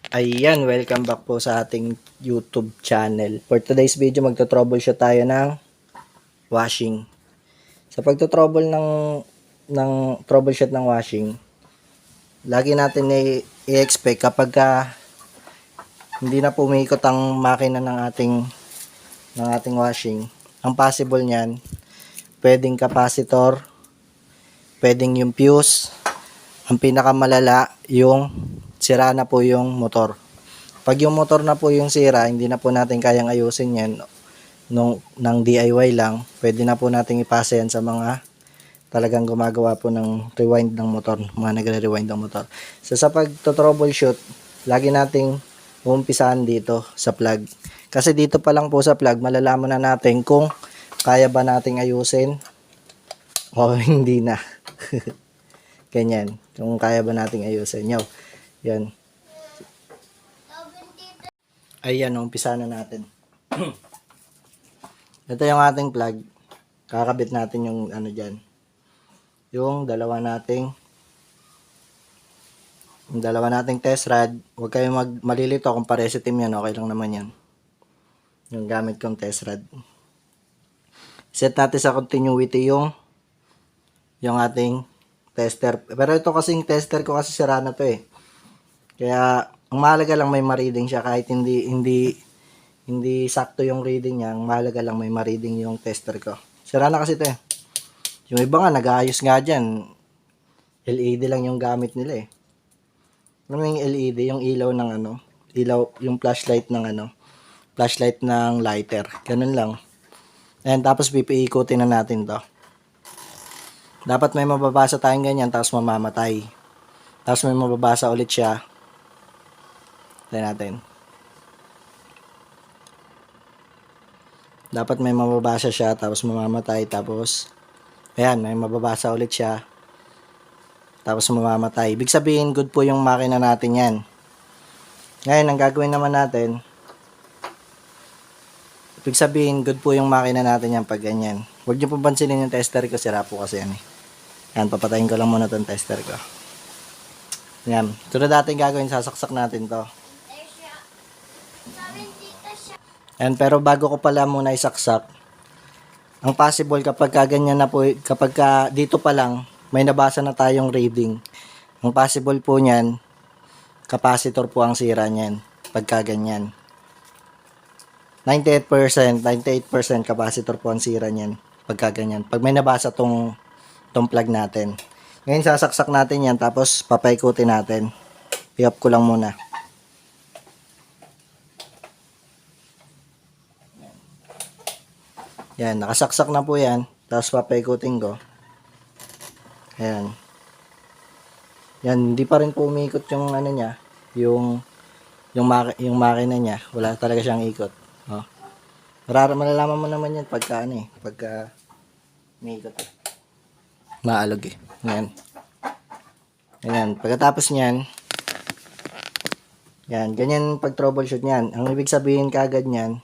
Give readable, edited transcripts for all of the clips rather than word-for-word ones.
Ayan, welcome back po sa ating YouTube channel. For today's video, magto-troubleshoot tayo ng washing. Sa pagto-trouble ng troubleshoot ng washing, lagi natin i-expect kapag hindi na pumikot ang makina ng ating washing. Ang possible niyan, pwedeng capacitor, pwedeng yung fuse, ang pinakamalala yung sira na po yung motor. Pag yung motor na po yung sira, hindi na po natin kayang ayusin yan ng DIY lang. Pwede na po natin ipasa yan sa mga talagang gumagawa po ng rewind ng motor, mga nagre-rewind ng motor. So sa pag-troubleshoot, lagi nating uumpisahan dito sa plug. Kasi dito pa lang po sa plug, malalaman na natin kung kaya ba nating ayusin o hindi na. Ganyan, kung kaya ba nating ayusin. Yan. Ayan, umpisa na natin. Ito yung ating plug. Kakabit natin yung ano dyan. Yung dalawa nating test rod. Huwag kayong malilito kung paresitim yan. Okay lang naman yan. Yung gamit kong test rod. Set natin sa continuity yung ating tester. Pero ito kasing tester ko kasi sira na to eh. Kaya ang mahalaga lang may ma-reading siya kahit hindi sakto yung reading niya. Ang mahalaga lang may ma-reading yung tester ko. Sira na kasi ito eh. Yung iba nga nag-aayos nga dyan. LED lang yung gamit nila eh. Ano yung LED? Yung ilaw ng yung flashlight ng lighter. Ganun lang. And tapos pipiikutin na natin to. Dapat may mababasa tayong ganyan tapos mamamatay. Tapos may mababasa ulit siya. Tayo natin. Dapat may mababasa siya tapos mamamatay tapos ayan, may mababasa ulit siya tapos mamamatay. Ibig sabihin good po yung makina natin yan. Ngayon, ang gagawin naman natin, ibig sabihin good po yung makina natin yan pag ganyan. Huwag nyo pansinin yung tester ko, sira po kasi yan eh. Yan, papatayin ko lang muna itong tester ko. Yan, sunod natin gagawin, sasaksak natin to. And pero bago ko pala muna isaksak, ang possible kapag ganyan na po, kapag dito pa lang may nabasa na tayong reading, ang possible po niyan, capacitor po ang sira niyan pagka ganyan. 98% capacitor po ang sira niyan pagka ganyan. Pag may nabasa tong plug natin. Ngayon sasaksak natin yan tapos papaikutin natin. I-off ko lang muna. Yan, nakasaksak na po yan. Tapos papaikutin ko. Ayan. Yan, hindi pa rin po umiikot yung ano niya, yung makina niya. Wala talaga siyang ikot. Oh. Malalaman mo naman yan pagka umiikot. Maalog eh. Ayan. Ayan, pagkatapos niyan, yan, ganyan pag troubleshoot niyan. Ang ibig sabihin kagad niyan,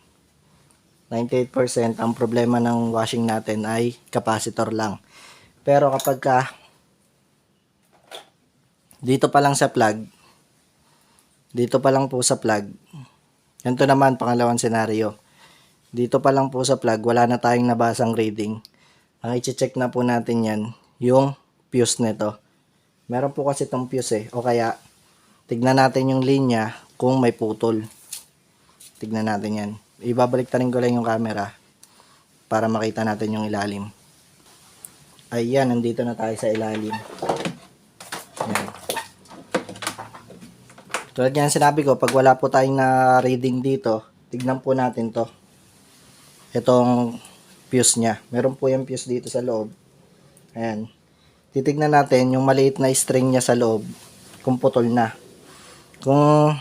98% ang problema ng washing natin ay capacitor lang. Pero kapag dito pa lang sa plug, dito pa lang po sa plug, ganito naman pangalawang senaryo. Dito pa lang po sa plug, wala na tayong nabasang reading. Ang i-check na po natin yan, yung fuse nito. Meron po kasi itong fuse eh. O kaya, tignan natin yung linya kung may putol. Tignan natin yan. Ibabalik tarin ko lang yung camera para makita natin yung ilalim. Ayan, nandito na tayo sa ilalim. Ayan. Tulad yan sinabi ko, pag wala po tayong na reading dito, tignan po natin to. Itong fuse nya. Meron po yung fuse dito sa loob. Ayan. Titignan natin yung maliit na string nya sa loob kung putol na. Kung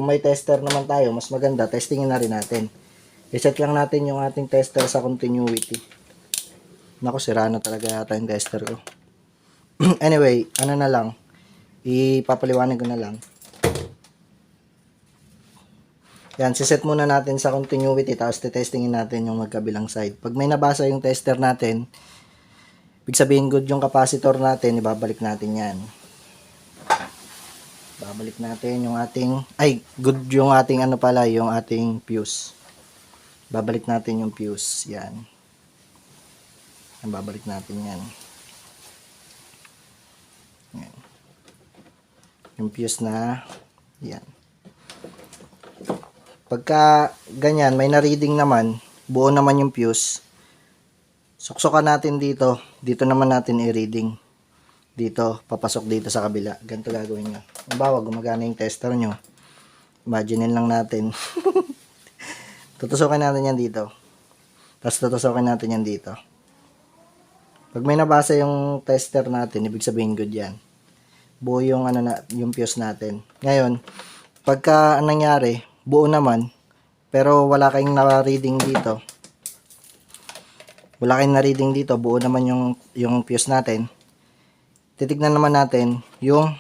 may tester naman tayo, mas maganda, testingin na rin natin. I-set lang natin yung ating tester sa continuity. Naku, sira na talaga yata yung tester ko. Anyway, ano na lang, ipapaliwanag ko na lang. Yan, siset muna natin sa continuity, tapos testingin natin yung magkabilang side. Pag may nabasa yung tester natin, ibig sabihin good yung capacitor natin, ibabalik natin yan. Babalik natin yung ating, ay, good yung ating ano pala, yung ating fuse. Babalik natin yung fuse. Yan. Babalik natin yan. Yan. Yung fuse na, yan. Pagka ganyan, may na-reading naman, buo naman yung fuse, suksukan natin dito. Dito naman natin i-reading. Dito, papasok dito sa kabila. Ganito gagawin nyo. Halimbawa, gumagana yung tester nyo. Imaginein lang natin. Tutusukin natin yan dito. Tapos tutusukin natin yan dito. Pag may nabasa yung tester natin, ibig sabihin good yan. Buo yung, yung fuse natin. Ngayon, pagka nangyari, buo naman, pero wala kayong na-reading dito. Wala kayong na-reading dito, buo naman yung fuse natin. Titignan naman natin yung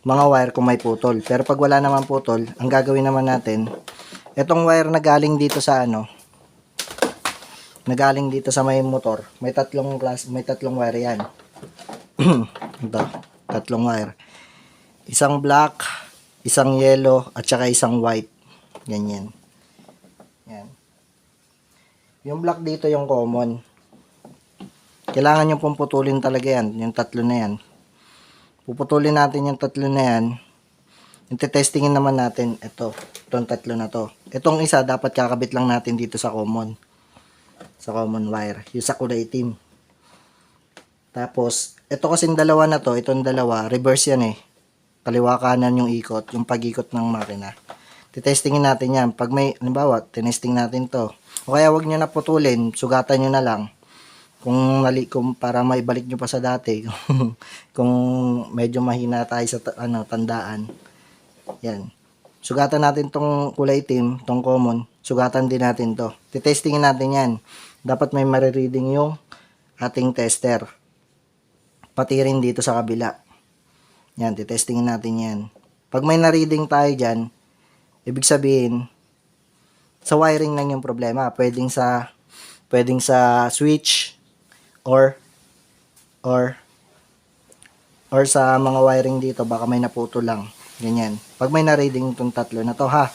mga wire kung may putol. Pero pag wala naman putol, ang gagawin naman natin, itong wire na galing dito sa nagaling dito sa may motor, may tatlong wire yan. Ito, tatlong wire. Isang black, isang yellow, at saka isang white. Ganyan. Yan. Yung black dito yung common. Kailangan yung pumputulin talaga yan. Yung tatlo na yan. Puputulin natin yung tatlo na yan. Yung testingin naman natin, itong tatlo na to. Itong isa, dapat kakabit lang natin dito sa common. Sa common wire. Yung sa kulay itim. Tapos, ito kasing dalawa na to, itong dalawa, reverse yan eh. Kaliwa kanan yung ikot, yung pag-ikot ng makina. Titestingin natin yan. Pag may, halimbawa, tinesting natin to. O kaya wag nyo na putulin, sugatan nyo na lang. Kung para maibalik nyo pa sa dati, kung medyo mahina tayo sa tandaan. Yan. Sugatan natin tong kulay itim, tong common. Sugatan din natin to. Titestingin natin yan. Dapat may marireading yung ating tester. Pati rin dito sa kabila. Yan, titestingin natin yan. Pag may na-reading tayo dyan, ibig sabihin, sa wiring lang yung problema. Pwedeng sa switch, or sa mga wiring dito, baka may naputo lang. Ganyan. Pag may na-reading itong tatlo na to, ha.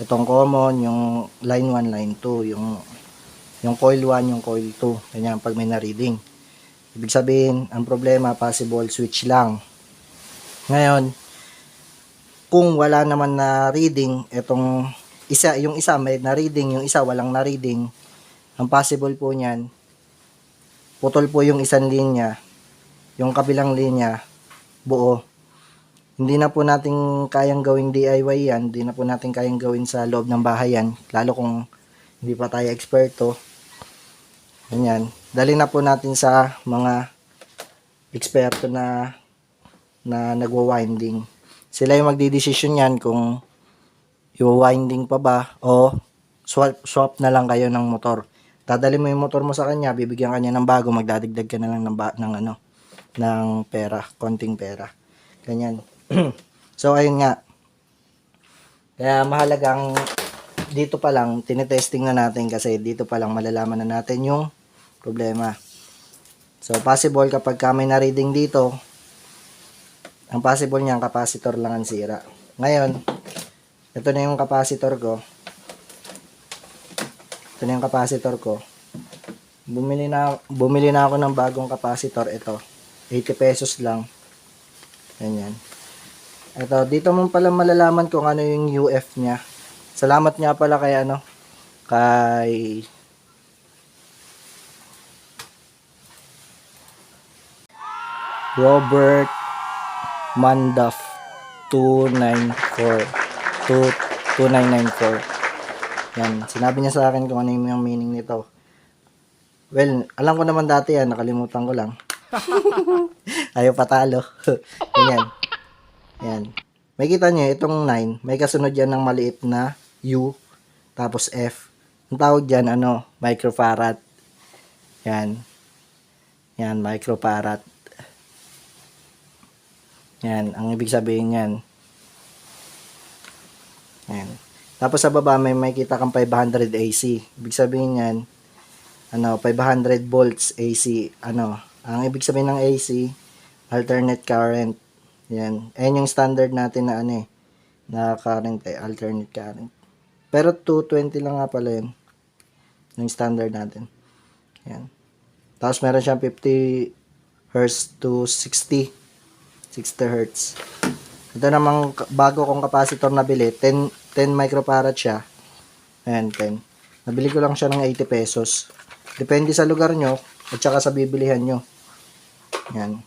Itong common, yung line 1, line 2, yung coil 1, yung coil 2. Ganyan, pag may na-reading. Ibig sabihin, ang problema, possible switch lang. Ngayon, kung wala naman na reading, yung isa may na-reading, yung isa walang na-reading, ang possible po niyan, putol po yung isang linya, yung kabilang linya, buo. Hindi na po natin kayang gawing DIY yan, hindi na po natin kayang gawin sa loob ng bahay yan, lalo kung hindi pa tayo eksperto. Ganyan. Dali na po natin sa mga eksperto na nagwa-winding. Sila yung magdidesisyon yan kung i-winding pa ba o swap na lang kayo ng motor. Dadali mo yung motor mo sa kanya, bibigyan kanya ng bago, magdadagdag ka na lang ng pera, konting pera. Ganyan. So ayun nga. Kaya mahalagang dito pa lang tinetesting na natin kasi dito pa lang malalaman na natin yung problema. So possible kapag may na-reading dito, ang possible niyan capacitor lang ang sira. Ngayon, ito na yung capacitor ko. Ito na yung capacitor ko. Bumili na ako ng bagong capacitor. Ito, 80 pesos lang. Ganyan. Ito, dito mo pala malalaman kung ano yung UF niya. Salamat nga pala kay Robert Mandaf 2994. Yan, sinabi niya sa akin kung ano yung meaning nito. Well, alam ko naman dati yan, nakalimutan ko lang. Ayaw patalo. Ganyan. Yan. May kita nyo, itong 9, may kasunod yan ng maliit na U, tapos F. Ang tawag dyan, microfarad. Yan. Yan, microfarad. Yan, ang ibig sabihin yan. Yan. Tapos sa baba, may kita kang 500 AC. Ibig sabihin yan, 500 volts AC. Ang ibig sabihin ng AC, alternate current. Yan. Ayan yung standard natin na ano eh, na current eh, alternate current. Pero 220 lang nga pala yun. Yung standard natin. Yan. Tapos meron siyang 50 Hz to 60 Hz. Ito namang bago kong capacitor na bili, 10 microfarad siya. Ayan, 10. Nabili ko lang siya ng 80 pesos. Depende sa lugar nyo at saka sa bibilihan nyo. Ayan.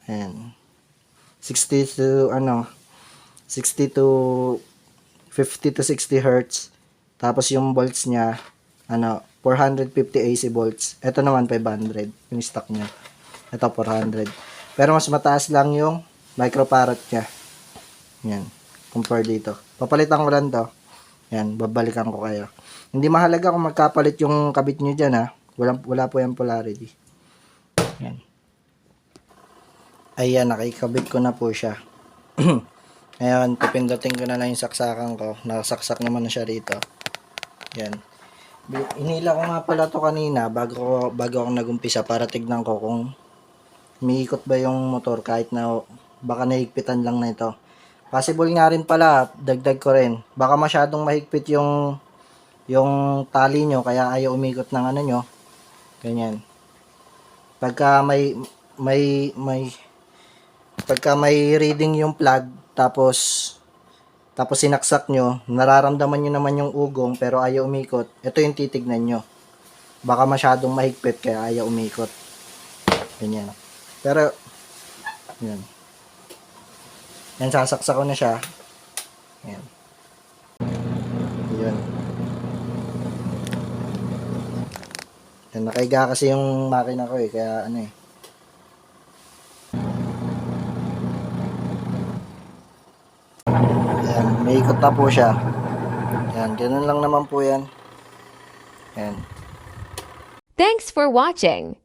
Ayan. 60 to 50 to 60 Hz. Tapos yung volts niya 450 AC volts. Ito naman 500 yung stock niya. Ito 400. Pero mas mataas lang yung microfarad niya. Yan. Compare dito. Papalitan ko lang to. Yan. Babalikan ko kayo. Hindi mahalaga kung magkapalit yung kabit nyo dyan ha. Wala po yung polarity. Yan. Ayan. Nakikabit ko na po siya. Ngayon, pipindutin ko na lang yung saksakan ko. Nakasaksak naman na siya rito. Yan. Inila ko nga pala to kanina bago ako nagumpisa para tignan ko kung umiikot ba yung motor kahit na baka nahigpitan lang na ito. Possible nga rin pala, dagdag ko rin. Baka masyadong mahigpit yung tali nyo kaya ayaw umikot ng ano nyo. Ganyan. Pagka may reading yung plug tapos sinaksak nyo, nararamdaman nyo naman yung ugong pero ayaw umikot, ito yung titignan nyo. Baka masyadong mahigpit kaya ayaw umikot. Ganyan. Pero, yan. Yan, sasaksak ko na siya. Yan. Yan. Yan, nakaiga kasi yung makina ko eh, kaya ano eh. Yan, may ikot na po siya. Yan, ganun lang naman po yan. Yan. Thanks for watching.